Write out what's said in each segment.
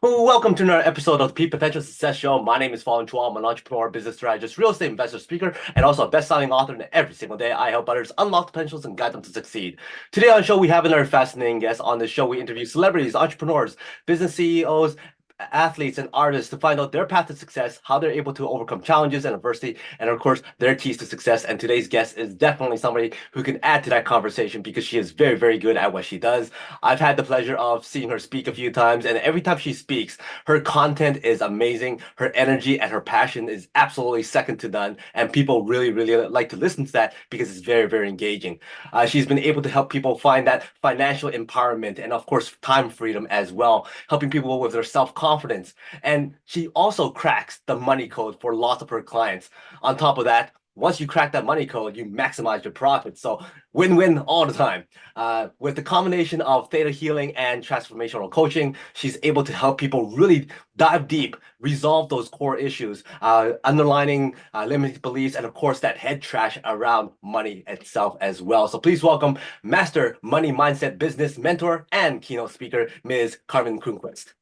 Welcome to another episode of the Potential Success Show. My name is Fong. I'm an entrepreneur, business strategist, real estate investor, speaker, and also a best-selling author. And every single day, I help others unlock potentials and guide them to succeed. Today on the show, we have another fascinating guest. On the show, we interview celebrities, entrepreneurs, business CEOs, athletes, and artists to find out their path to success, how they're able to overcome challenges and adversity, and of course, their keys to success. And today's guest is definitely somebody who can add to that conversation because she is very, very good at what she does. I've had the pleasure of seeing her speak a few times, and every time she speaks, her content is amazing. Her energy and her passion is absolutely second to none, and people really, really like to listen to that because it's very, very engaging. She's been able to help people find that financial empowerment and, of course, time freedom as well, helping people with their self-confidence. And she also cracks the money code for lots of her clients. On top of that, once you crack that money code, you maximize your profits. So win-win all the time. With the combination of theta healing and transformational coaching, she's able to help people really dive deep, resolve those core issues, underlining limiting beliefs, and of course that head trash around money itself as well. So please welcome Master Money Mindset Business Mentor and Keynote Speaker, Ms. Carmen Croonquist.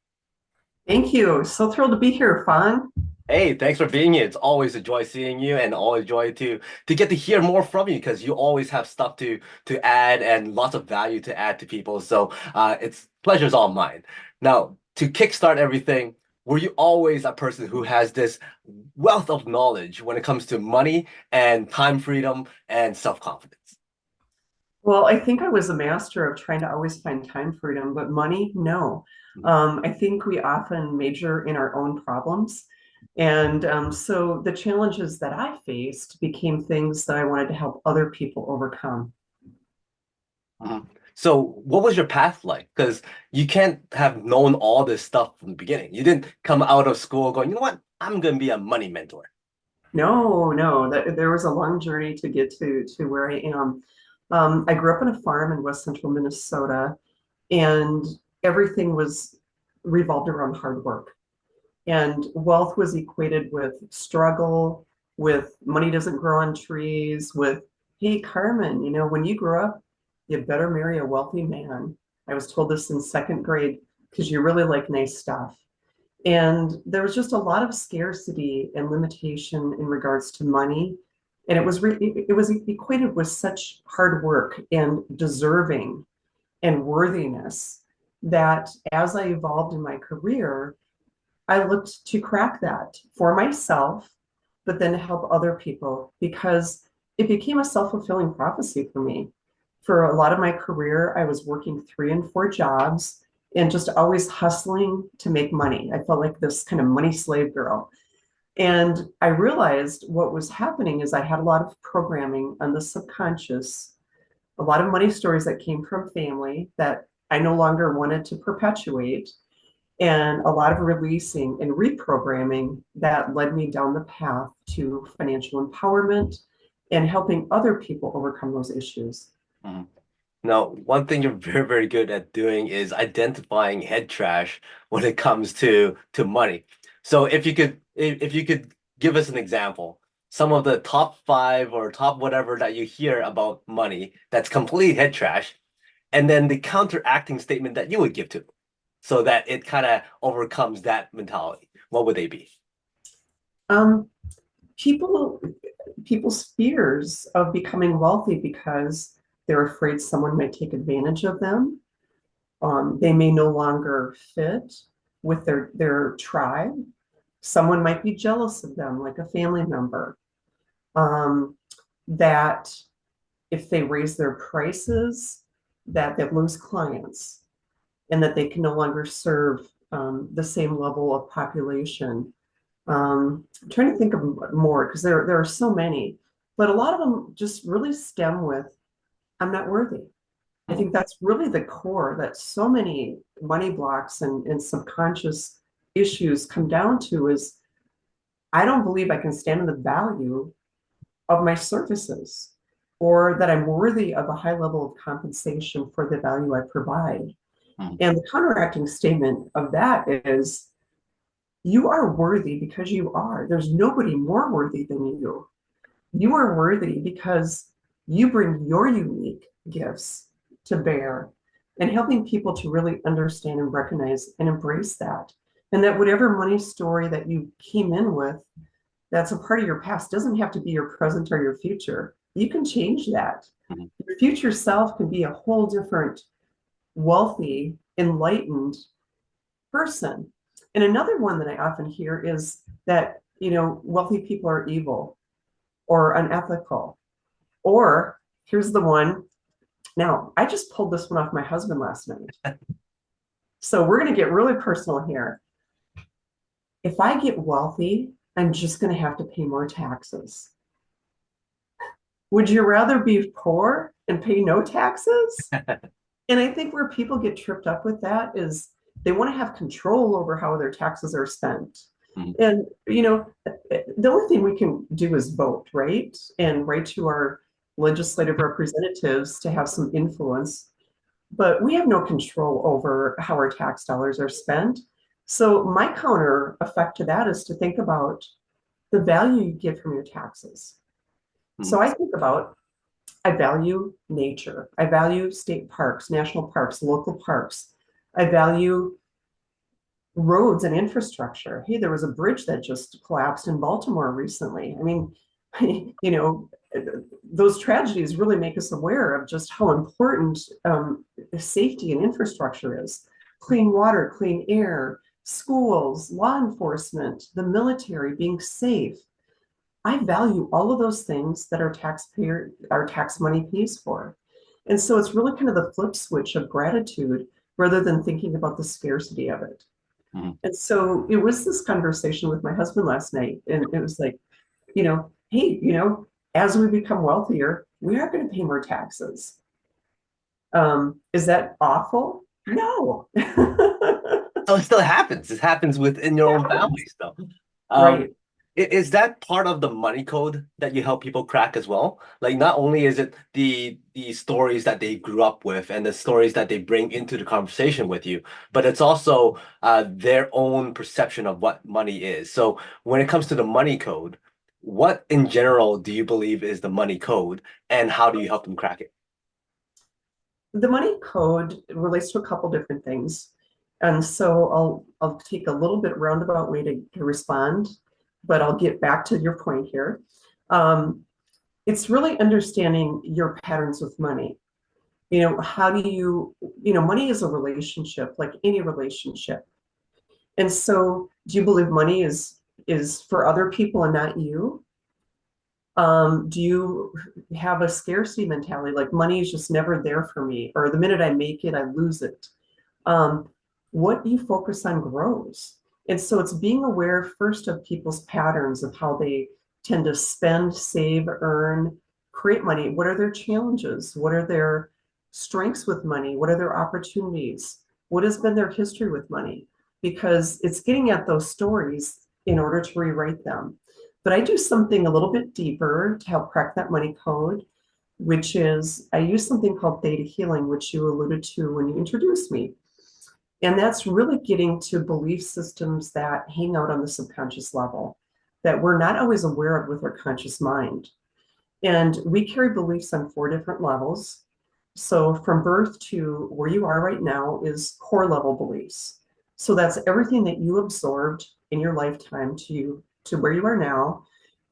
Thank you. So thrilled to be here, Fong. Hey, thanks for being here. It's always a joy seeing you and always a joy to get to hear more from you because you always have stuff to add and lots of value to add to people. So it's pleasure's all mine. Now, to kickstart everything, were you always a person who has this wealth of knowledge when it comes to money and time freedom and self-confidence? Well, I think I was a master of trying to always find time freedom, but money, no. I think we often major in our own problems. And so the challenges that I faced became things that I wanted to help other people overcome. Mhm. So what was your path like? Because you can't have known all this stuff from the beginning. You didn't come out of school going, you know what? I'm going to be a money mentor. No, no, there was a long journey to get to where I am. I grew up on a farm in West Central Minnesota, and everything was revolved around hard work. And wealth was equated with struggle, with money doesn't grow on trees, with, hey, Carmen, when you grow up, you better marry a wealthy man. I was told this in second grade because you really like nice stuff. And there was just a lot of scarcity and limitation in regards to money. And it was equated with such hard work and deserving and worthiness that as I evolved in my career, I looked to crack that for myself, but then help other people because it became a self-fulfilling prophecy for me. For a lot of my career, I was working 3 and 4 jobs and just always hustling to make money. I felt like this kind of money slave girl. And I realized what was happening is I had a lot of programming on the subconscious, a lot of money stories that came from family that I no longer wanted to perpetuate, and a lot of releasing and reprogramming that led me down the path to financial empowerment and helping other people overcome those issues. Mhm. Now, one thing you're very, very good at doing is identifying head trash when it comes to money. So if you could give us an example, some of the top five or top whatever that you hear about money that's complete head trash, and then the counteracting statement that you would give to so that it kind of overcomes that mentality. What would they be? Um, people, people's fears of becoming wealthy because they're afraid someone might take advantage of them. They may no longer fit with their tribe. Someone might be jealous of them, like a family member. Um, that if they raise their prices, that they lose clients and that they can no longer serve the same level of population. I'm trying to think of more because there are so many, but a lot of them just really stem with I'm not worthy. I think that's really the core that so many money blocks and subconscious issues come down to is I don't believe I can stand in the value of my services or that I'm worthy of a high level of compensation for the value I provide. Mhm. And the counteracting statement of that is you are worthy because you are. There's nobody more worthy than you. You are worthy because you bring your unique gifts to bear and helping people to really understand and recognize and embrace that. And that whatever money story that you came in with, that's a part of your past, doesn't have to be your present or your future. You can change that. Mhm. Your future self can be a whole different, wealthy, enlightened person. And another one that I often hear is that, wealthy people are evil or unethical. Or here's the one. Now, I just pulled this one off my husband last night. So we're going to get really personal here. If I get wealthy, I'm just going to have to pay more taxes. Would you rather be poor and pay no taxes? And I think where people get tripped up with that is they want to have control over how their taxes are spent. Mhm. And, the only thing we can do is vote, right? And write to our legislative representatives to have some influence. But we have no control over how our tax dollars are spent. So my counter effect to that is to think about the value you get from your taxes. So Mhm. I think about, I value nature. I value state parks, national parks, local parks. I value roads and infrastructure. Hey, there was a bridge that just collapsed in Baltimore recently. I mean, you know, those tragedies really make us aware of just how important safety and infrastructure is. Clean water, clean air, schools, law enforcement, the military, being safe. I value all of those things that our tax money pays for. And so it's really kind of the flip switch of gratitude rather than thinking about the scarcity of it. Mhm. And so it was this conversation with my husband last night. And it was like, hey, as we become wealthier, we are going to pay more taxes. Is that awful? No. So it still happens. It happens within your own family Happens. still. Right. Is that part of the money code that you help people crack as well? Like not only is it the stories that they grew up with and the stories that they bring into the conversation with you, but it's also their own perception of what money is. So when it comes to the money code, what in general do you believe is the money code, and how do you help them crack it? The money code relates to a couple different things. And so I'll take a little bit roundabout way to respond, but I'll get back to your point here. Um, it's really understanding your patterns with money. How do money is a relationship, like any relationship. And so do you believe money is for other people and not you? Do you have a scarcity mentality, like money is just never there for me, or the minute I make it, I lose it? Um, what you focus on grows. And so it's being aware first of people's patterns of how they tend to spend, save, earn, create money. What are their challenges? What are their strengths with money? What are their opportunities? What has been their history with money? Because it's getting at those stories in order to rewrite them. But I do something a little bit deeper to help crack that money code, which is I use something called theta healing, which you alluded to when you introduced me. And that's really getting to belief systems that hang out on the subconscious level that we're not always aware of with our conscious mind. And we carry beliefs on 4 different levels. So from birth to where you are right now is core level beliefs. So that's everything that you absorbed in your lifetime to where you are now.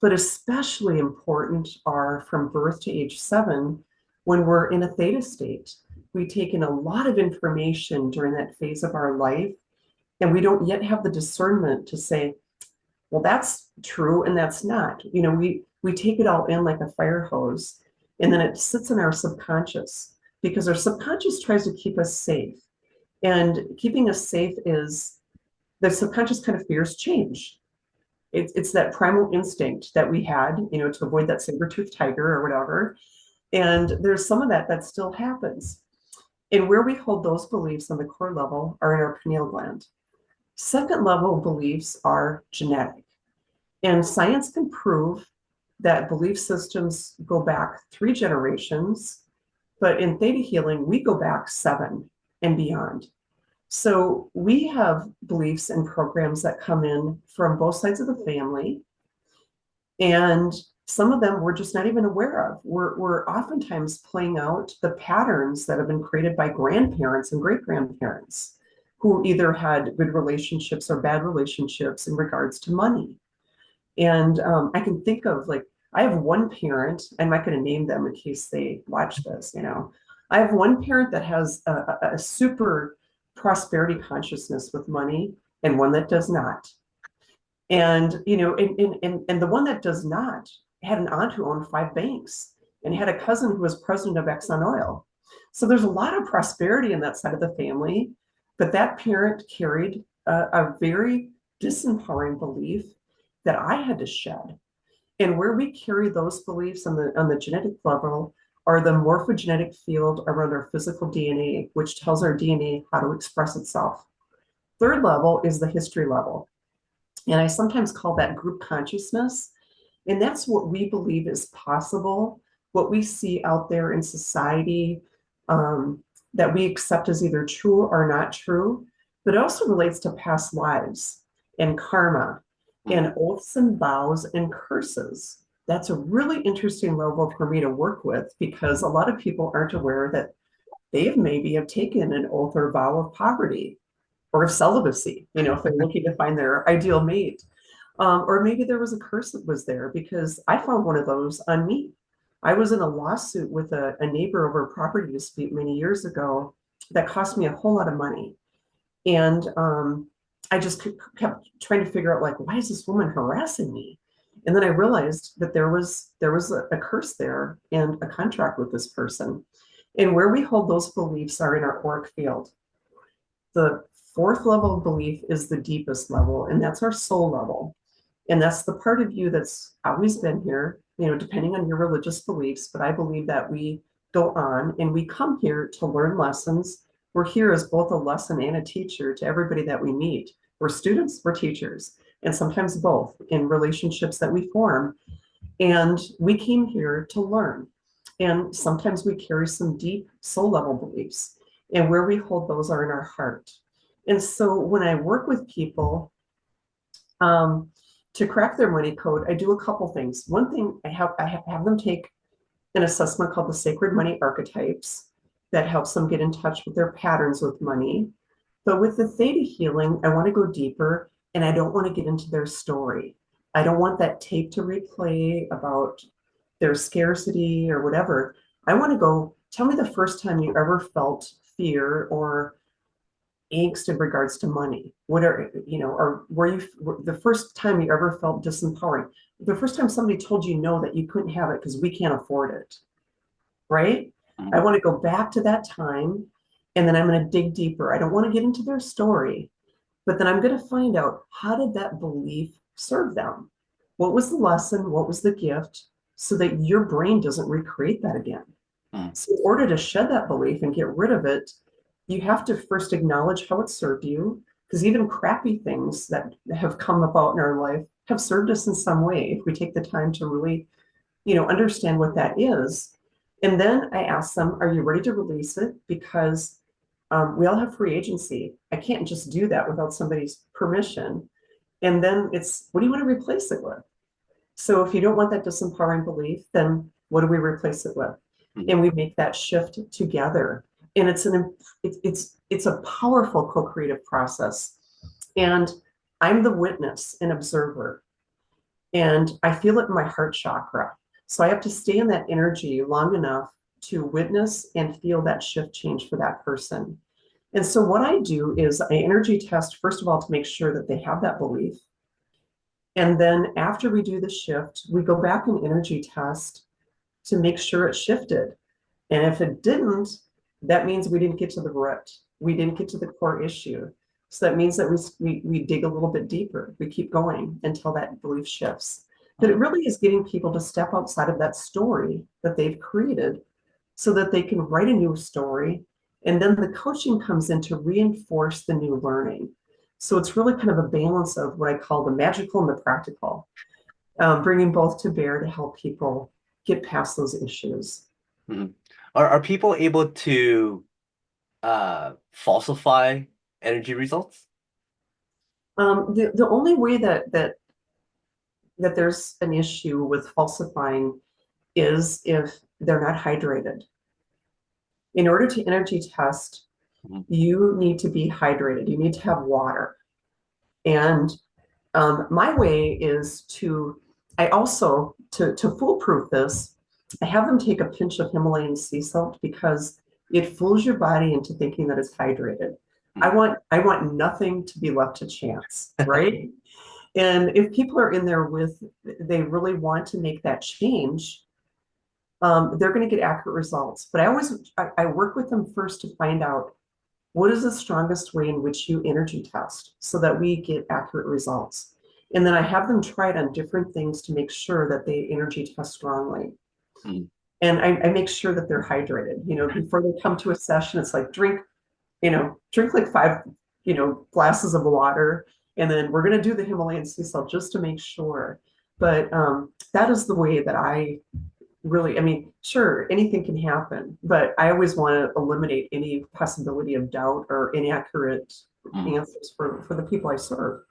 But especially important are from birth to age 7, when we're in a theta state. We take in a lot of information during that phase of our life, and we don't yet have the discernment to say, well, that's true and that's not. We take it all in like a fire hose, and then it sits in our subconscious because our subconscious tries to keep us safe. And keeping us safe is the subconscious kind of fears change. It's that primal instinct that we had, to avoid that saber-toothed tiger or whatever. And there's some of that still happens. And where we hold those beliefs on the core level are in our pineal gland. Second level beliefs are genetic. And science can prove that belief systems go back 3 generations, but in theta healing, we go back 7 and beyond. So we have beliefs and programs that come in from both sides of the family. And some of them we're just not even aware of. We're oftentimes playing out the patterns that have been created by grandparents and great grandparents. who either had good relationships or bad relationships in regards to money. And I can think of like, I have one parent, I'm not going to name them in case they watch this, you know. I have one parent that has a super prosperity consciousness with money and one that does not. And, you know, and the one that does not had an aunt who owned 5 banks and had a cousin who was president of Exxon Oil. So there's a lot of prosperity in that side of the family, but that parent carried a very disempowering belief that I had to shed. And where we carry those beliefs on the genetic level are the morphogenetic field around our physical DNA, which tells our DNA how to express itself. Third level is the history level. And I sometimes call that group consciousness. And that's what we believe is possible, what we see out there in society that we accept as either true or not true. But it also relates to past lives and karma and oaths and vows and curses. That's a really interesting level for me to work with because a lot of people aren't aware that they've maybe have taken an oath or vow of poverty or of celibacy, you know, if they're looking to find their ideal mate. Or maybe there was a curse that was there because I found one of those on me. I was in a lawsuit with a neighbor over a property dispute many years ago that cost me a whole lot of money. And I just kept trying to figure out, like, why is this woman harassing me? And then I realized that there was a curse there and a contract with this person. And where we hold those beliefs are in our auric field. The fourth level of belief is the deepest level, and that's our soul level. And that's the part of you that's always been here, you know, depending on your religious beliefs. But I believe that we go on and we come here to learn lessons. We're here as both a lesson and a teacher to everybody that we meet. We're students, we're teachers, and sometimes both in relationships that we form. And we came here to learn. And sometimes we carry some deep soul level beliefs. And where we hold those are in our heart. And so when I work with people to crack their money code, I do a couple things. One thing, I have them take an assessment called the Sacred Money Archetypes that helps them get in touch with their patterns with money. But with the theta healing, I want to go deeper and I don't want to get into their story. I don't want that tape to replay about their scarcity or whatever. I want to go, tell me the first time you ever felt fear or angst in regards to money. What are, you know, or were you the first time you ever felt disempowering? The first time somebody told you no, that you couldn't have it because we can't afford it, right? I want to go back to that time and then I'm going to dig deeper. I don't want to get into their story, but then I'm going to find out, how did that belief serve them? What was the lesson? What was the gift? So that your brain doesn't recreate that again. So in order to shed that belief and get rid of it, you have to first acknowledge how it served you, because even crappy things that have come about in our life have served us in some way if we take the time to really, you know, understand what that is. And then I ask them, are you ready to release it? Because we all have free agency. I can't just do that without somebody's permission. And then it's, what do you want to replace it with? So if you don't want that disempowering belief, then what do we replace it with? And we make that shift together. And it's a powerful co-creative process. And I'm the witness and observer. And I feel it in my heart chakra. So I have to stay in that energy long enough to witness and feel that shift change for that person. And so what I do is I energy test, first of all, to make sure that they have that belief. And then after we do the shift, we go back and energy test to make sure it shifted. And if it didn't, that means we didn't get to the root. We didn't get to the core issue. So that means that we dig a little bit deeper. We keep going until that belief shifts. But it really is getting people to step outside of that story that they've created so that they can write a new story. And then the coaching comes in to reinforce the new learning. So it's really kind of a balance of what I call the magical and the practical, bringing both to bear to help people get past those issues. Are people able to falsify energy results? The only way that there's an issue with falsifying is if they're not hydrated. In order to energy test, Mhm. You need to be hydrated. You need to have water. And my way is I also, to foolproof this, I have them take a pinch of Himalayan sea salt because it fools your body into thinking that it's hydrated. Mhm. I want nothing to be left to chance, right? And if people are in there they really want to make that change, they're going to get accurate results. But I work with them first to find out what is the strongest way in which you energy test so that we get accurate results. And then I have them try it on different things to make sure that they energy test strongly. Mhm. And I make sure that they're hydrated. Before they come to a session, it's like drink like five, glasses of water. And then we're going to do the Himalayan sea salt just to make sure. But that is the way that I really, I mean, sure, anything can happen, but I always want to eliminate any possibility of doubt or inaccurate Mhm. answers for the people I serve.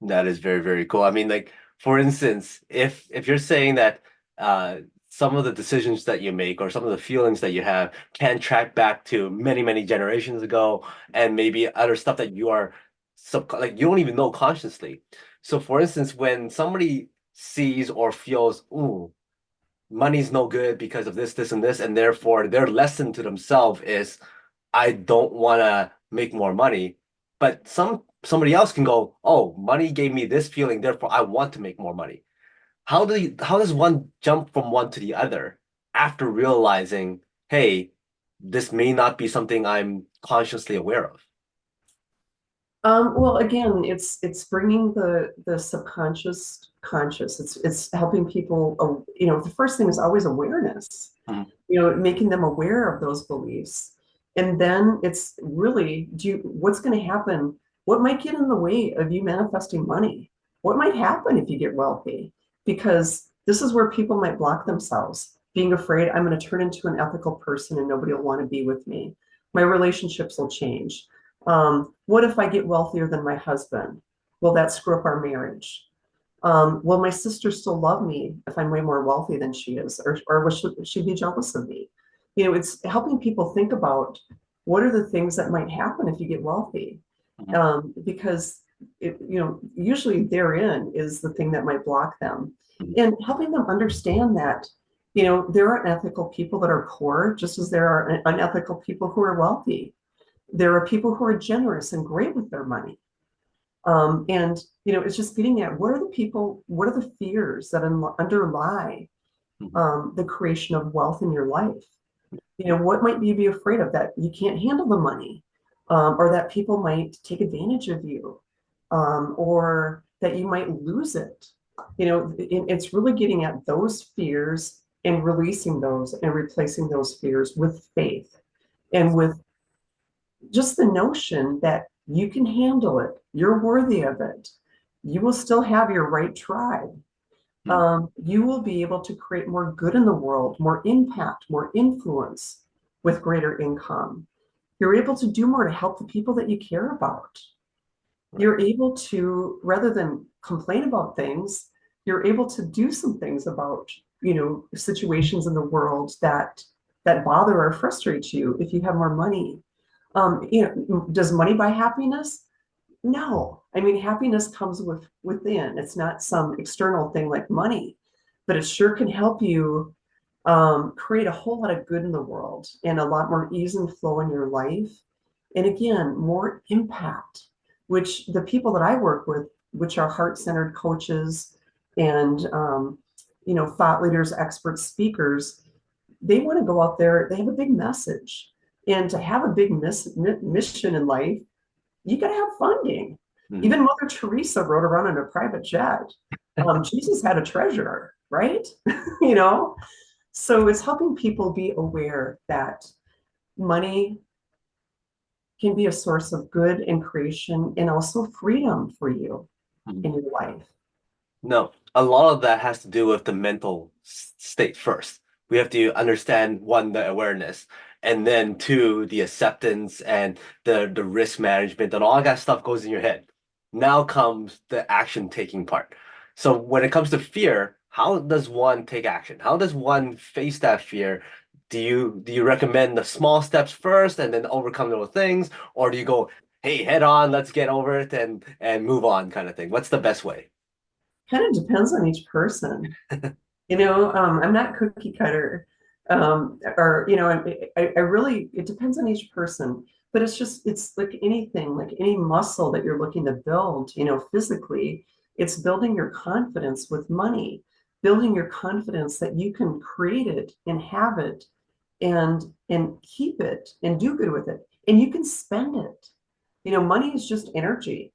That is very, very cool. I mean, like for instance, if you're saying that uh some of the decisions that you make or some of the feelings that you have can track back to many, many generations ago, and maybe other stuff that you are like you don't even know consciously. So for instance, when somebody sees or feels, ooh, money's no good because of this, this, and this, and therefore their lesson to themselves is I don't want to make more money. But somebody else can go, oh, money gave me this feeling, therefore I want to make more money. How does one jump from one to the other after realizing, hey, this may not be something I'm consciously aware of? Well, again, it's bringing the subconscious conscious. It's helping people. The first thing is always awareness. Mhm. Making them aware of those beliefs, and then it's really what's going to happen? What might get in the way of you manifesting money? What might happen if you get wealthy? Because this is where people might block themselves, being afraid I'm going to turn into an ethical person and nobody will want to be with me. My relationships will change. What if I get wealthier than my husband? Will that screw up our marriage? Will my sister still love me if I'm way more wealthy than she is? Or will she be jealous of me? It's helping people think about what are the things that might happen if you get wealthy. Mhm. Because usually therein is the thing that might block them. Mhm. And helping them understand that, there are ethical people that are poor, just as there are unethical people who are wealthy. There are people who are generous and great with their money. And it's just getting at what are the fears that underlie Mhm. the creation of wealth in your life? What might you be afraid of, that you can't handle the money, or that people might take advantage of you, or that you might lose it? It's really getting at those fears and releasing those and replacing those fears with faith and with just the notion that you can handle it, you're worthy of it, you will still have your right tribe. Mhm. You will be able to create more good in the world, more impact, more influence with greater income. You're able to do more to help the people that you care about. Right. You're able to, rather than complain about things, you're able to do some things about, situations in the world that bother or frustrate you if you have more money. Does money buy happiness? No. I mean, happiness comes within. It's not some external thing like money, but it sure can help you create a whole lot of good in the world and a lot more ease and flow in your life. And again, more impact, which the people that I work with, which are heart-centered coaches and thought leaders, experts, speakers, they want to go out there. They have a big message, and to have a big mission in life, you got to have funding. Mhm. Even Mother Teresa rode around in a private jet. Jesus had a treasurer, right? you know, so it's helping people be aware that money can be a source of good and creation and also freedom for you Mhm. in your life. No, a lot of that has to do with the mental state first. We have to understand one, the awareness, and then two, the acceptance and the risk management and all that stuff goes in your head. Now comes the action taking part. So when it comes to fear, how does one take action? How does one face that fear Do you recommend the small steps first and then overcome those things, or do you go, hey, head on, let's get over it and move on kind of thing? What's the best way? Kind of depends on each person. I'm not cookie cutter. Or, I really, it depends on each person, but it's like anything, like any muscle that you're looking to build, physically, it's building your confidence with money, building your confidence that you can create it and have it and keep it and do good with it. And you can spend it. Money is just energy.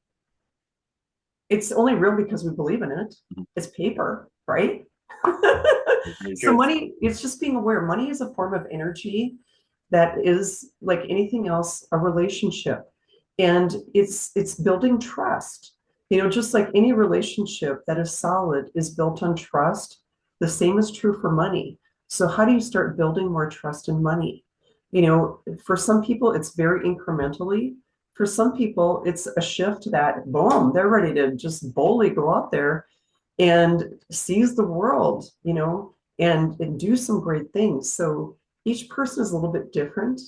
It's only real because we believe in it. It's paper, right? Very So true. money, it's just being aware. Money is a form of energy that is like anything else, a relationship. And it's building trust. Just like any relationship that is solid is built on trust, the same is true for money. So how do you start building more trust in money? For some people, it's very incrementally. For some people, it's a shift that, boom, they're ready to just boldly go out there and seize the world, and do some great things. So each person is a little bit different.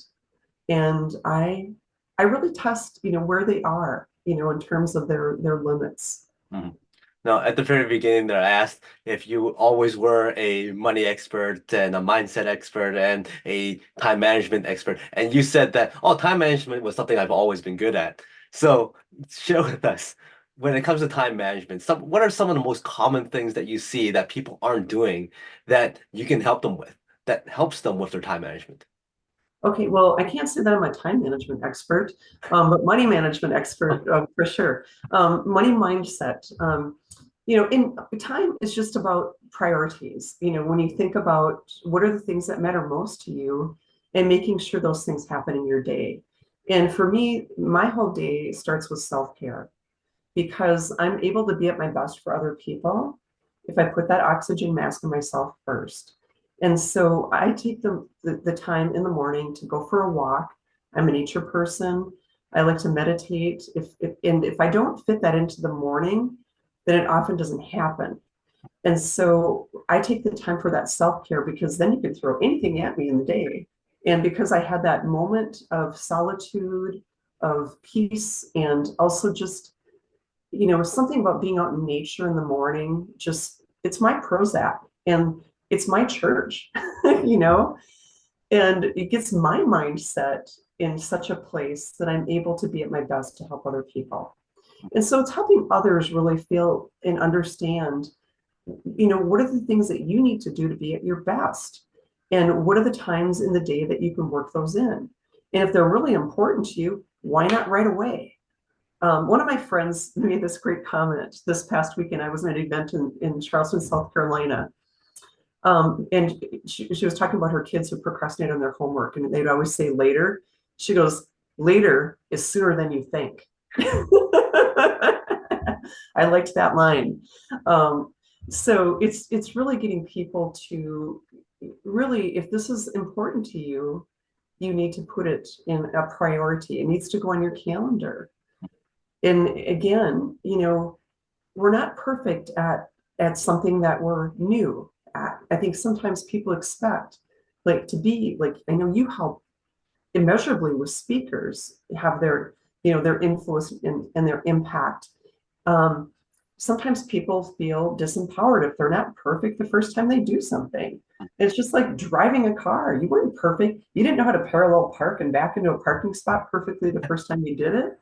And I really test, where they are, in terms of their limits. Mhm. Now, at the very beginning there, I asked if you always were a money expert and a mindset expert and a time management expert. And you said that, oh, time management was something I've always been good at. So share with us, when it comes to time management, what are some of the most common things that you see that people aren't doing that you can help them with, that helps them with their time management? Okay, well, I can't say that I'm a time management expert, but money management expert for sure. Money mindset. In time is just about priorities. When you think about what are the things that matter most to you, and making sure those things happen in your day. And for me, my whole day starts with self-care because I'm able to be at my best for other people if I put that oxygen mask on myself first. And so I take the time in the morning to go for a walk. I'm a nature person. I like to meditate. If I don't fit that into the morning, then it often doesn't happen. And so I take the time for that self-care because then you can throw anything at me in the day. And because I had that moment of solitude, of peace, and also just something about being out in nature in the morning, just it's my Prozac and it's my church, you know, and it gets my mindset in such a place that I'm able to be at my best to help other people. And so it's helping others really feel and understand, what are the things that you need to do to be at your best? And what are the times in the day that you can work those in? And if they're really important to you, why not right away? One of my friends made this great comment this past weekend. I was at an event in Charleston, South Carolina. And she was talking about her kids who procrastinate on their homework and they'd always say later. She goes, later is sooner than you think. I liked that line. So it's really getting people to really, if this is important to you, you need to put it in a priority. It needs to go on your calendar. And again, we're not perfect at something that we're new at. I think sometimes people expect like to be like, I know you help immeasurably with speakers have their influence and their impact. um, Sometimes people feel disempowered if they're not perfect the first time they do something. It's just like driving a car. You weren't perfect. You didn't know how to parallel park and back into a parking spot perfectly the first time you did it.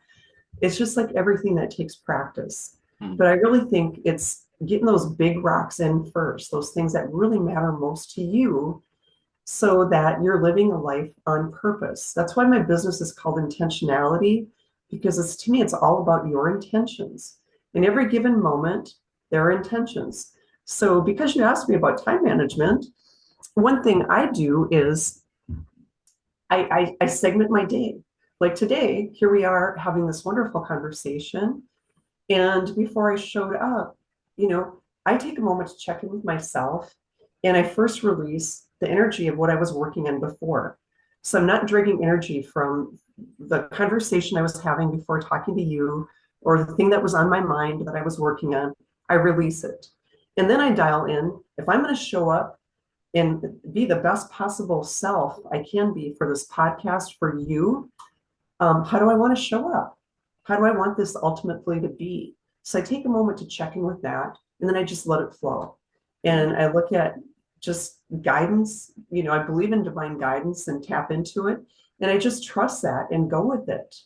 It's just like everything that takes practice. Hmm. But I really think it's getting those big rocks in first, those things that really matter most to you, so that you're living a life on purpose. That's why my business is called intentionality, because it's to me, it's all about your intentions. In every given moment, there are intentions. So because you asked me about time management, one thing I do is I segment my day. Like today, here we are having this wonderful conversation. And before I showed up, I take a moment to check in with myself and I first release the energy of what I was working on before. So I'm not dragging energy from the conversation I was having before talking to you or the thing that was on my mind that I was working on. I release it. And then I dial in. If I'm going to show up, and be the best possible self I can be for this podcast, for you. How do I want to show up? How do I want this ultimately to be? So I take a moment to check in with that, and then I just let it flow. Mhm. And I look at just guidance. I believe in divine guidance and tap into it. And I just trust that and go with it.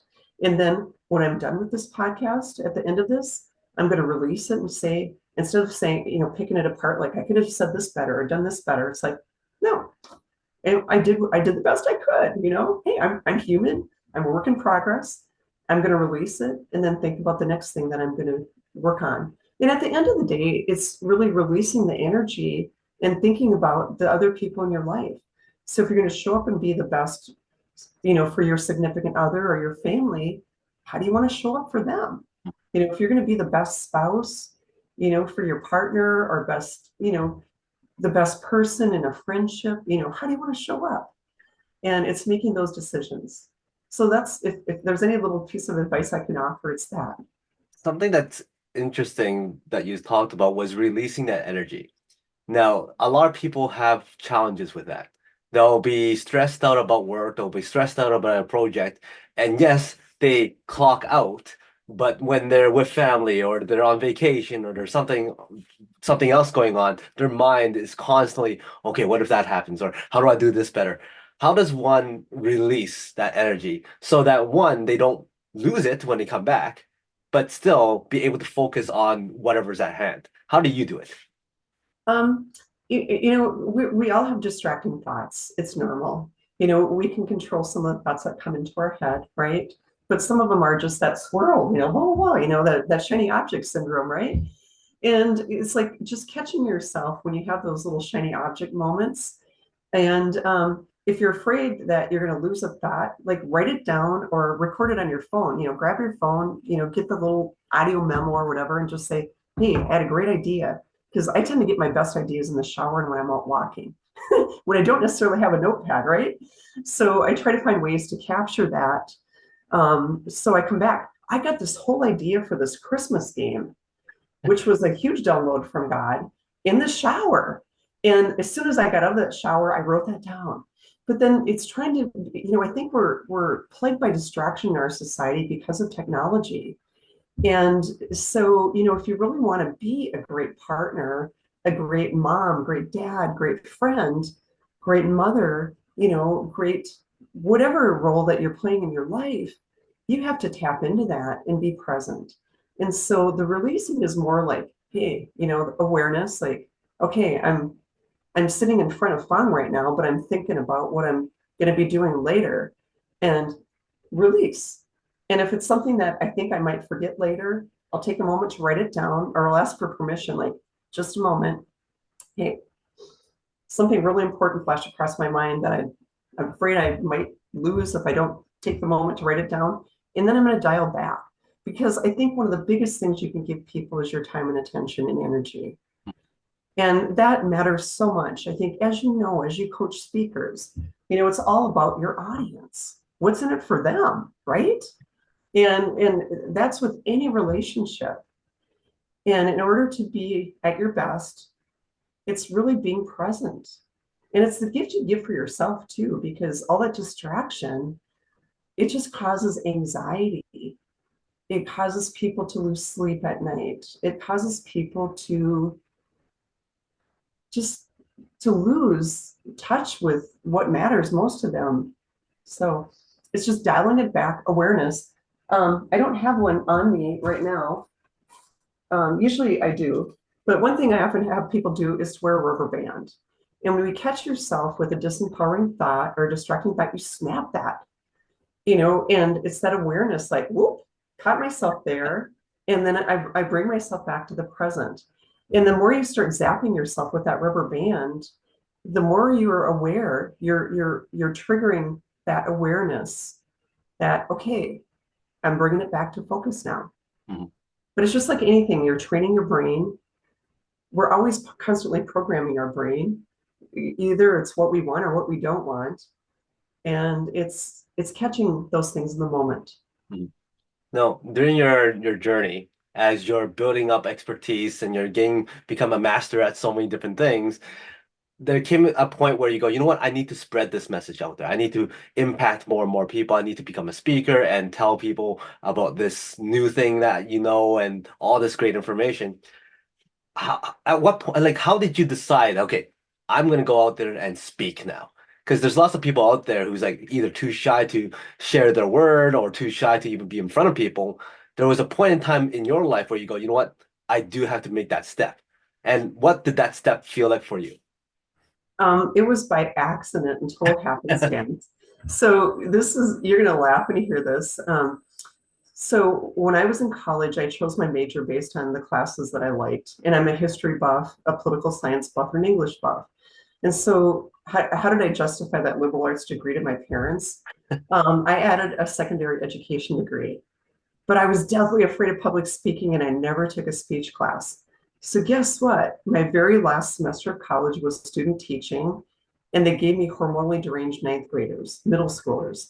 And then when I'm done with this podcast, at the end of this, I'm going to release it and say, instead of saying, picking it apart, like I could have said this better or done this better. It's like, no, and I did the best I could. Hey, I'm human. I'm a work in progress. I'm going to release it and then think about the next thing that I'm going to work on. And at the end of the day, it's really releasing the energy and thinking about the other people in your life. So if you're going to show up and be the best, for your significant other or your family, how do you want to show up for them? If you're going to be the best spouse, for your partner, or the best person in a friendship, how do you want to show up? And it's making those decisions. So that's, if there's any little piece of advice I can offer, it's that. Something that's interesting that you talked about was releasing that energy. Now, a lot of people have challenges with that. They'll be stressed out about work, they'll be stressed out about a project, and yes, they clock out, but when they're with family or they're on vacation or there's something else going on, their mind is constantly, okay, what if that happens? Or how do I do this better? How does one release that energy so that one, they don't lose it when they come back, but still be able to focus on whatever's at hand? How do you do it? Um, we all have distracting thoughts. It's normal. We can control some of the thoughts that come into our head, right? But some of them are just that swirl, whoa, whoa, that shiny object syndrome, right? And it's like just catching yourself when you have those little shiny object moments. And if you're afraid that you're going to lose a thought, like write it down or record it on your phone. Grab your phone, get the little audio memo or whatever, and just say, "Hey, I had a great idea." Because I tend to get my best ideas in the shower and when I'm out walking, when I don't necessarily have a notepad, right? So I try to find ways to capture that. So I come back. I got this whole idea for this Christmas game, which was a huge download from God, in the shower. And as soon as I got out of that shower, I wrote that down. But then it's trying to, I think we're plagued by distraction in our society because of technology. And so, if you really want to be a great partner, a great mom, great dad, great friend, great mother, great whatever role that you're playing in your life, you have to tap into that and be present. And so the releasing is more like, hey, awareness, like, okay, I'm sitting in front of Fong right now, but I'm thinking about what I'm going to be doing later, and release. And if it's something that I think I might forget later, I'll take a moment to write it down, or I'll ask for permission, like, just a moment. Hey, something really important flashed across my mind that I'm afraid I might lose if I don't take the moment to write it down. And then I'm going to dial back, because I think one of the biggest things you can give people is your time and attention and energy. And that matters so much. I think, as as you coach speakers, it's all about your audience. What's in it for them, right? And that's with any relationship. And in order to be at your best, it's really being present. And it's the gift you give for yourself too, because all that distraction, it just causes anxiety. It causes people to lose sleep at night. It causes people just to lose touch with what matters most to them. So it's just dialing it back, awareness. I don't have one on me right now. Usually I do, but one thing I often have people do is to wear a rubber band. And when you catch yourself with a disempowering thought or a distracting thought, you snap that, and it's that awareness, like, whoop, caught myself there. And then I bring myself back to the present. And the more you start zapping yourself with that rubber band, the more you're aware, you're triggering that awareness that, okay, I'm bringing it back to focus now. Mhm. But it's just like anything, you're training your brain. We're always constantly programming our brain. Either it's what we want or what we don't want. And it's catching those things in the moment. Mhm. No, during your journey, as you're building up expertise and you're getting become a master at so many different things, there came a point where you go, you know what? I need to spread this message out there. I need to impact more and more people. I need to become a speaker and tell people about this new thing that you know and all this great information. At what point, like, how did you decide, okay, I'm gonna go out there and speak now? Because there's lots of people out there who's like either too shy to share their word or too shy to even be in front of people. There was a point in time in your life where you go, you know what? I do have to make that step. And what did that step feel like for you? It was by accident and total happenstance. So this is, you're gonna laugh when you hear this. So when I was in college, I chose my major based on the classes that I liked. And I'm a history buff, a political science buff, and an English buff. And so how did I justify that liberal arts degree to my parents? I added a secondary education degree, but I was deathly afraid of public speaking and I never took a speech class. So guess what? My very last semester of college was student teaching, and they gave me hormonally deranged ninth graders, middle schoolers.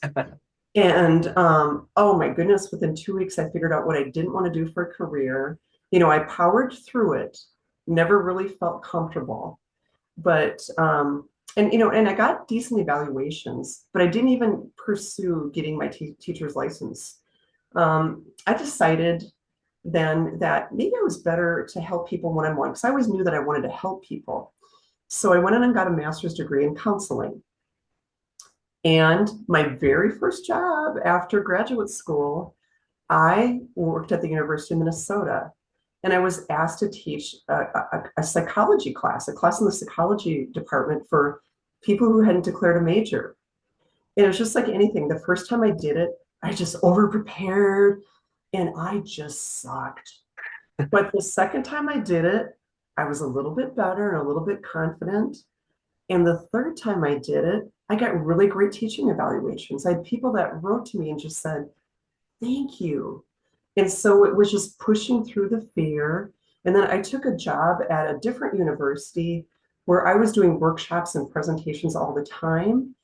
And oh my goodness, within 2 weeks, I figured out what I didn't want to do for a career. I powered through it, never really felt comfortable. But and I got decent evaluations, but I didn't even pursue getting my teacher's license. I decided then that maybe I was better to help people one-on-one because I always knew that I wanted to help people. So I went in and got a master's degree in counseling. And my very first job after graduate school, I worked at the University of Minnesota, and I was asked to teach a psychology class, a class in the psychology department for people who hadn't declared a major. And it was just like anything. The first time I did it, I just over prepared and I just sucked. But the second time I did it, I was a little bit better and a little bit confident. And the third time I did it, I got really great teaching evaluations. I had people that wrote to me and just said, thank you. And so it was just pushing through the fear. And then I took a job at a different university where I was doing workshops and presentations all the time.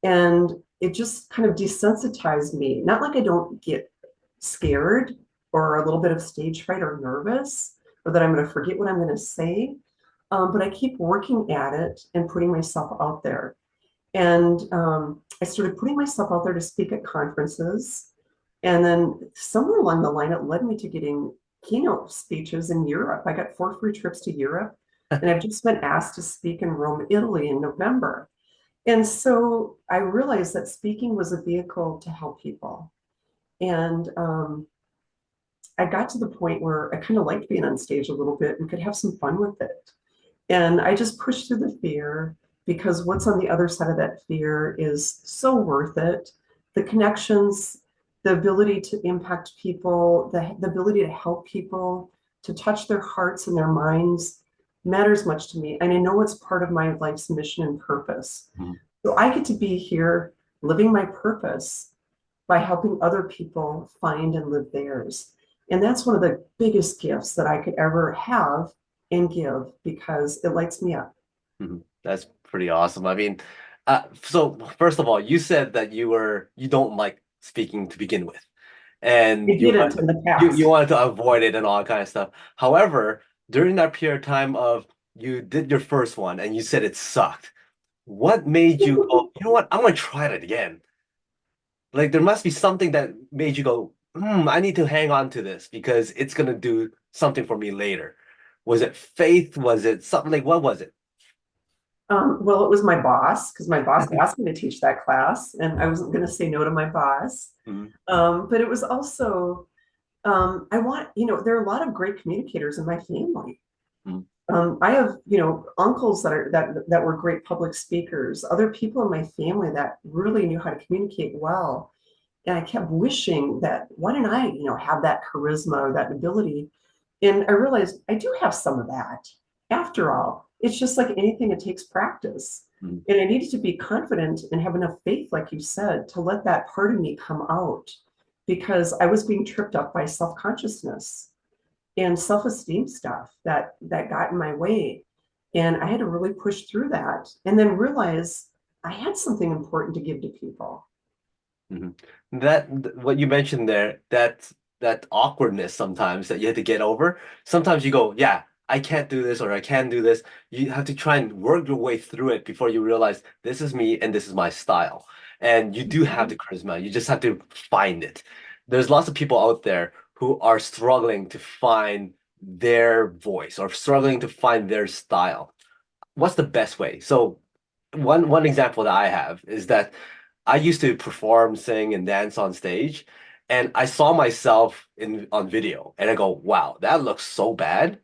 And it just kind of desensitized me. Not like I don't get scared or a little bit of stage fright or nervous, or that I'm going to forget what I'm going to say. But I keep working at it and putting myself out there. And I started putting myself out there to speak at conferences. And then somewhere along the line, it led me to getting keynote speeches in Europe. I got 4 free trips to Europe, and I've just been asked to speak in Rome, Italy in November. And so I realized that speaking was a vehicle to help people. And I got to the point where I kind of liked being on stage a little bit and could have some fun with it. And I just pushed through the fear because what's on the other side of that fear is so worth it. The connections, the ability to impact people, the ability to help people, to touch their hearts and their minds matters much to me. And I know it's part of my life's mission and purpose. Mhm. So I get to be here living my purpose by helping other people find and live theirs. And that's one of the biggest gifts that I could ever have and give because it lights me up. Mhm. That's pretty awesome. I mean, so first of all, you said that you don't like speaking to begin with, I and didn't in the you past. wanted to avoid it and all that kind of stuff. However, during that period of time of you did your first one and you said it sucked, what made you go, you know what, I'm gonna try it again? Like there must be something that made you go, I need to hang on to this because it's gonna do something for me later. Was it faith? Was it something like what was it? Well, it was my boss because my boss asked me to teach that class, and I wasn't going to say no to my boss. Mhm. But it was also, there are a lot of great communicators in my family. Mhm. I have, uncles that were great public speakers, other people in my family that really knew how to communicate well. And I kept wishing that, why didn't I, have that charisma or that ability? And I realized I do have some of that. After all, it's just like anything, it takes practice. Mhm. And I needed to be confident and have enough faith, like you said, to let that part of me come out because I was being tripped up by self-consciousness and self-esteem stuff that got in my way. And I had to really push through that and then realize I had something important to give to people. Mhm. What you mentioned there, that awkwardness sometimes that you had to get over. Sometimes you go, yeah, I can't do this or I can do this. You have to try and work your way through it before you realize this is me and this is my style. And you do have Mhm. the charisma. You just have to find it. There's lots of people out there who are struggling to find their voice or struggling to find their style. What's the best way? So one example that I have is that I used to perform, sing, and dance on stage, and I saw myself in on video, and I go, "Wow, that looks so bad."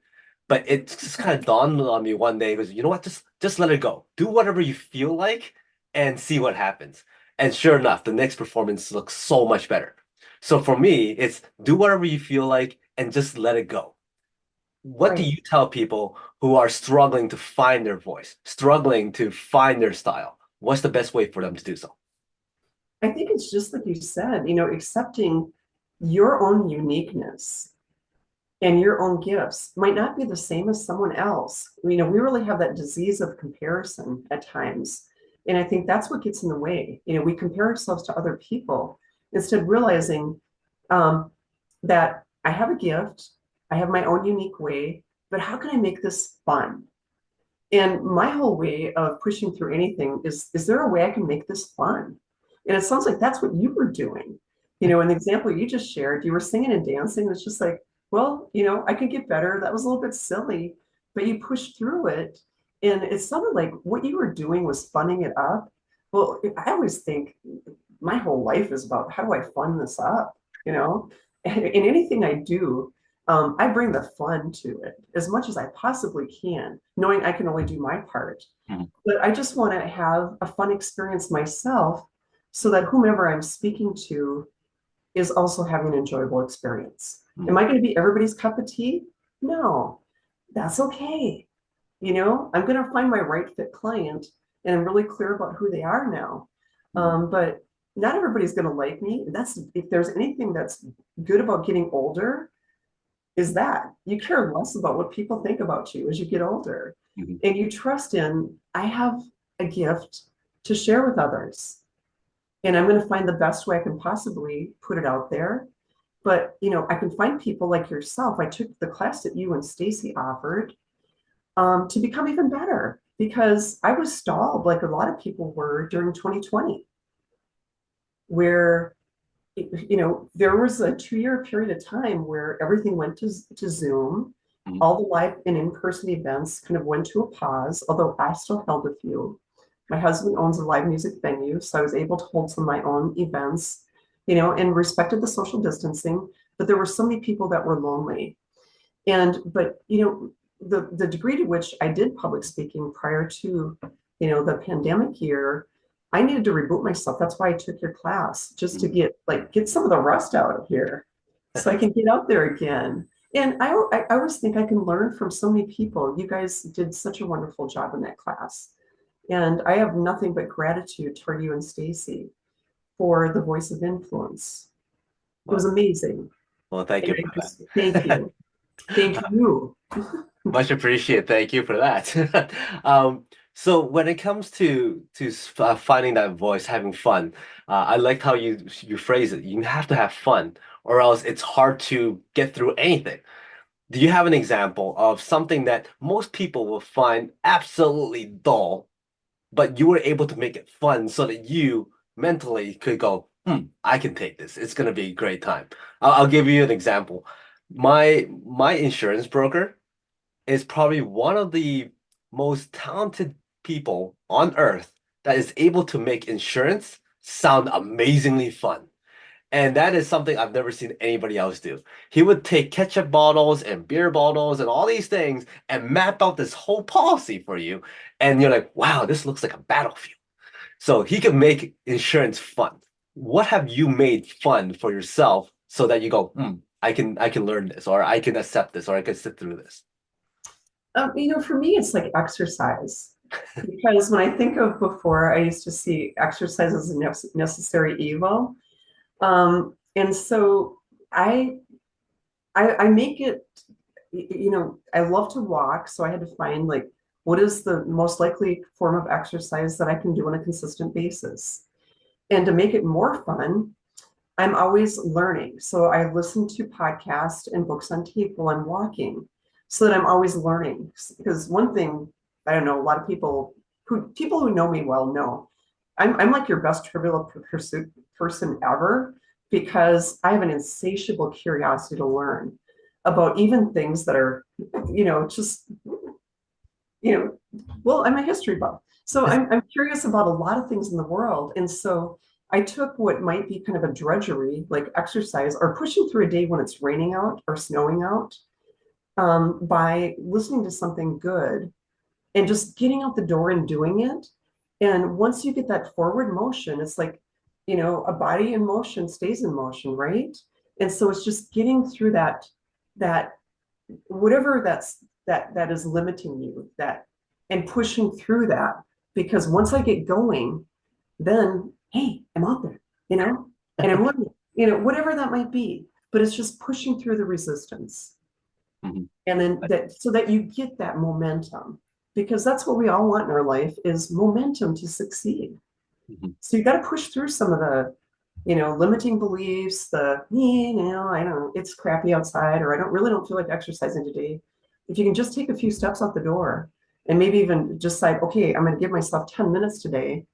But it just kind of dawned on me one day, because you know what? Just let it go. Do whatever you feel like, and see what happens. And sure enough, the next performance looks so much better. So for me, it's do whatever you feel like, and just let it go. What do Right. you tell people who are struggling to find their voice, struggling to find their style? What's the best way for them to do so? I think it's just like you said, accepting your own uniqueness and your own gifts might not be the same as someone else. We really have that disease of comparison at times. And I think that's what gets in the way. We compare ourselves to other people instead of realizing that I have a gift, I have my own unique way, but how can I make this fun? And my whole way of pushing through anything is there a way I can make this fun? And it sounds like that's what you were doing. In the example you just shared, you were singing and dancing. It's just like, well, I could get better. That was a little bit silly, but you pushed through it. And it sounded like what you were doing was funning it up. Well, I always think my whole life is about how do I fun this up, you know? And in anything I do, I bring the fun to it as much as I possibly can, knowing I can only do my part. Mhm. But I just want to have a fun experience myself so that whomever I'm speaking to is also having an enjoyable experience. Am Mhm. I going to be everybody's cup of tea? No, that's okay. I'm going to find my right fit client and I'm really clear about who they are now. Mhm. But not everybody's going to like me. That's if there's anything that's good about getting older, is that you care less about what people think about you as you get older. Mhm. And you trust in, I have a gift to share with others. And I'm going to find the best way I can possibly put it out there. But I can find people like yourself. I took the class that you and Stacy offered to become even better because I was stalled like a lot of people were during 2020, where there was a 2-year period of time where everything went to Zoom. Mhm. All the live and in-person events kind of went to a pause, although I still held a few. My husband owns a live music venue, so I was able to hold some of my own events, and respected the social distancing. But there were so many people that were lonely. But the degree to which I did public speaking prior to, the pandemic year, I needed to reboot myself. That's why I took your class, just to Mhm. get some of the rust out of here so I can get out there again. And I always think I can learn from so many people. You guys did such a wonderful job in that class. And I have nothing but gratitude toward you and Stacy for the voice of influence. It was Well, amazing. well, thank And you I for just thank that. you. Thank you. Much appreciated. Thank you for that. So when it comes to finding that voice, having fun, I liked how you phrase it. You have to have fun, or else it's hard to get through anything. Do you have an example of something that most people will find absolutely dull, but you were able to make it fun so that you mentally could go, I can take this. It's gonna be a great time. I'll give you an example. My insurance broker is probably one of the most talented people on earth that is able to make insurance sound amazingly fun. And that is something I've never seen anybody else do. He would take ketchup bottles and beer bottles and all these things and map out this whole policy for you. And you're like, wow, this looks like a battlefield. So he can make insurance fun. What have you made fun for yourself so that you go, I can learn this, or I can accept this, or I can sit through this? For me, it's like exercise. Because when I think of before, I used to see exercise as a necessary evil. And so I, I make it, I love to walk. So I had to find like, what is the most likely form of exercise that I can do on a consistent basis? And to make it more fun, I'm always learning. So I listen to podcasts and books on tape while I'm walking. so that I'm always learning. Because one thing, I don't know, a lot of people who know me well know I'm like your best trivial pursuit person ever, because I have an insatiable curiosity to learn about even things that are, just, well, I'm a history buff. So I'm curious about a lot of things in the world. And so I took what might be kind of a drudgery, like exercise or pushing through a day when it's raining out or snowing out, by listening to something good and just getting out the door and doing it. And once you get that forward motion, it's like, a body in motion stays in motion, right? And so it's just getting through that whatever that is limiting you, that and pushing through that. Because once I get going, then hey, I'm out there, and I'm looking, whatever that might be. But it's just pushing through the resistance. Mhm. And then that, so that you get that momentum, because that's what we all want in our life, is momentum to succeed. Mhm. So you got to push through some of the, limiting beliefs, I don't, it's crappy outside, or I don't feel like exercising today. If you can just take a few steps out the door and maybe even just say, okay, I'm going to give myself 10 minutes today.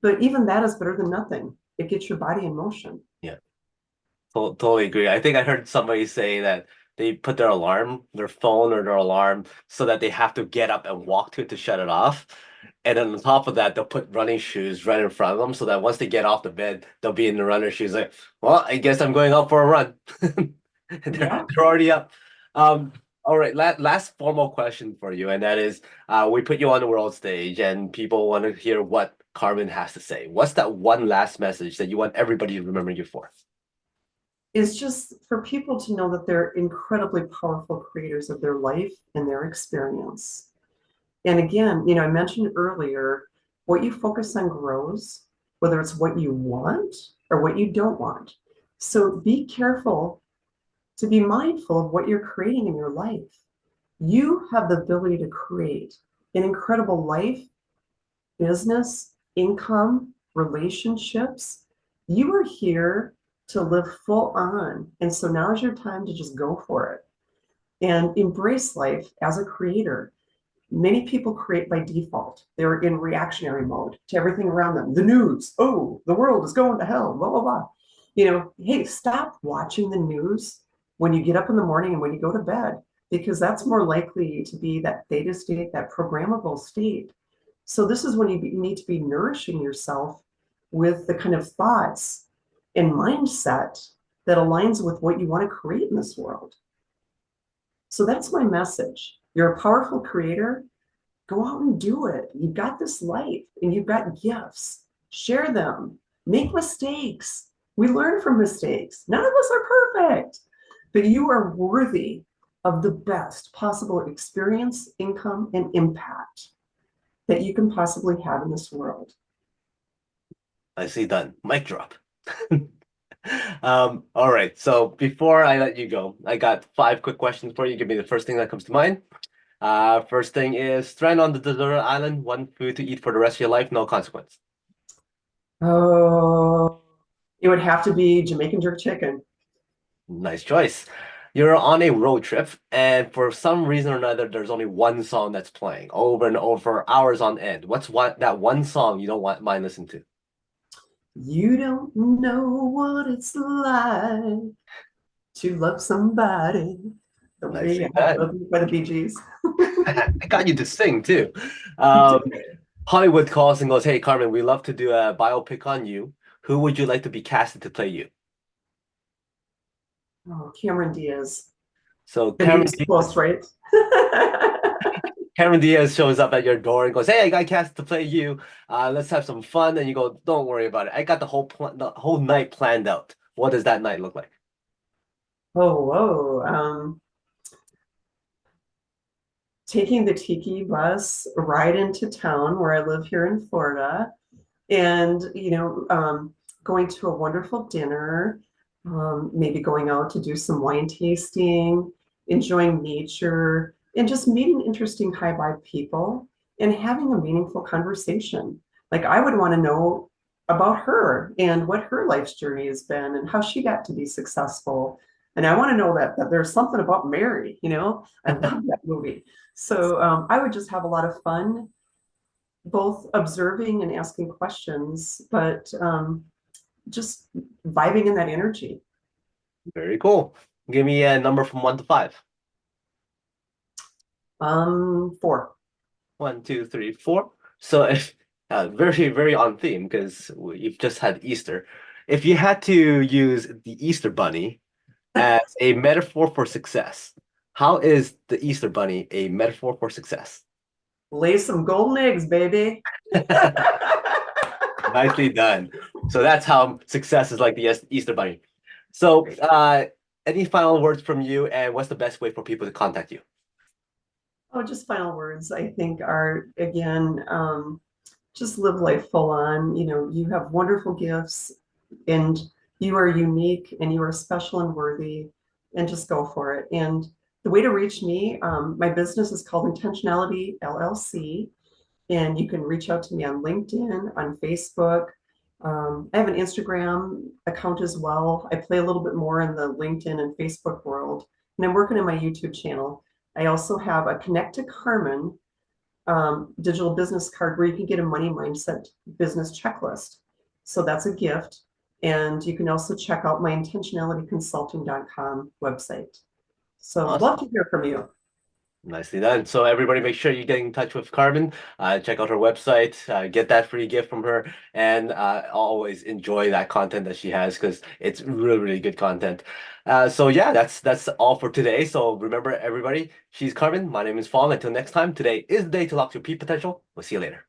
But even that is better than nothing. It gets your body in motion. Yeah. Totally agree. I think I heard somebody say that they put their alarm, their phone or their alarm, so that they have to get up and walk to it to shut it off. And then on top of that, they'll put running shoes right in front of them so that once they get off the bed, they'll be in the runner shoes like, well, I guess I'm going out for a run. Yeah. They're already up. Um, all right, last formal question for you, and that is, we put you on the world stage and people want to hear what Carmen has to say. What's that one last message that you want everybody to remember you for? Is just for people to know that they're incredibly powerful creators of their life and their experience. And again, I mentioned earlier, what you focus on grows, whether it's what you want or what you don't want. So be careful to be mindful of what you're creating in your life. You have the ability to create an incredible life, business, income, relationships. You are here to live full on. And so now is your time to just go for it and embrace life as a creator. Many people create by default. They're in reactionary mode to everything around them. The news, oh, the world is going to hell, blah, blah, blah. Hey, stop watching the news when you get up in the morning and when you go to bed, because that's more likely to be that theta state, that programmable state. So this is when you need to be nourishing yourself with the kind of thoughts and mindset that aligns with what you want to create in this world. So that's my message. You're a powerful creator. Go out and do it. You've got this life and you've got gifts. Share them. Make mistakes. We learn from mistakes. None of us are perfect, but you are worthy of the best possible experience, income, and impact that you can possibly have in this world. I see done. Mic drop. All right. So before I let you go, I got 5 quick questions for you. Give me the first thing that comes to mind. First thing is strand on the desert island, one food to eat for the rest of your life, no consequence. Oh, it would have to be Jamaican jerk chicken. Nice choice. You're on a road trip, and for some reason or another, there's only one song that's playing over and over for hours on end. What's that one song you don't mind listening to? You don't know what it's like to love somebody the way Nicely I done. love you by the Bee Gees. I got you to sing too. You Um, did. Hollywood calls and goes, "Hey, Carmen, we love to do a biopic on you. Who would you like to be casted to play you?" Oh, Cameron Diaz. So The name's close, right? Cameron Diaz shows up at your door and goes, "Hey, I got cast to play you. Let's have some fun." And you go, "Don't worry about it. I got the whole night planned out." What does that night look like? Oh, whoa. Taking the Tiki bus right into town where I live here in Florida, and going to a wonderful dinner, maybe going out to do some wine tasting, enjoying nature, and just meeting interesting high vibe people and having a meaningful conversation. Like, I would want to know about her and what her life's journey has been and how she got to be successful. And I want to know that there's something about Mary, you know? I love that movie. So I would just have a lot of fun, both observing and asking questions, but just vibing in that energy. Very cool. Give me a number from 1 to 5. 4. 1, 2, 3, 4. So if very, very on theme because you've just had Easter. If you had to use the Easter Bunny as a metaphor for success, how is the Easter Bunny a metaphor for success? Lay some golden eggs, baby. Nicely done. So that's how success is like the Easter Bunny. So, any final words from you, and what's the best way for people to contact you? Oh, just final words, I think, are again, just live life full on. You know, you have wonderful gifts and you are unique and you are special and worthy, and just go for it. And the way to reach me, my business is called Intentionality LLC, and you can reach out to me on LinkedIn, on Facebook. I have an Instagram account as well. I play a little bit more in the LinkedIn and Facebook world, and I'm working on my YouTube channel. I also have a Connect to Carmen digital business card where you can get a money mindset business checklist. So that's a gift. And you can also check out my intentionalityconsulting.com website. So Awesome. love to hear from you. Nicely done. So everybody make sure you get in touch with Carmen, check out her website, get that free gift from her, and always enjoy that content that she has because it's really, really good content. So yeah, that's all for today. So remember everybody, she's Carmen, my name is Fong. Until next time, today is the day to lock your peak potential. We'll see you later.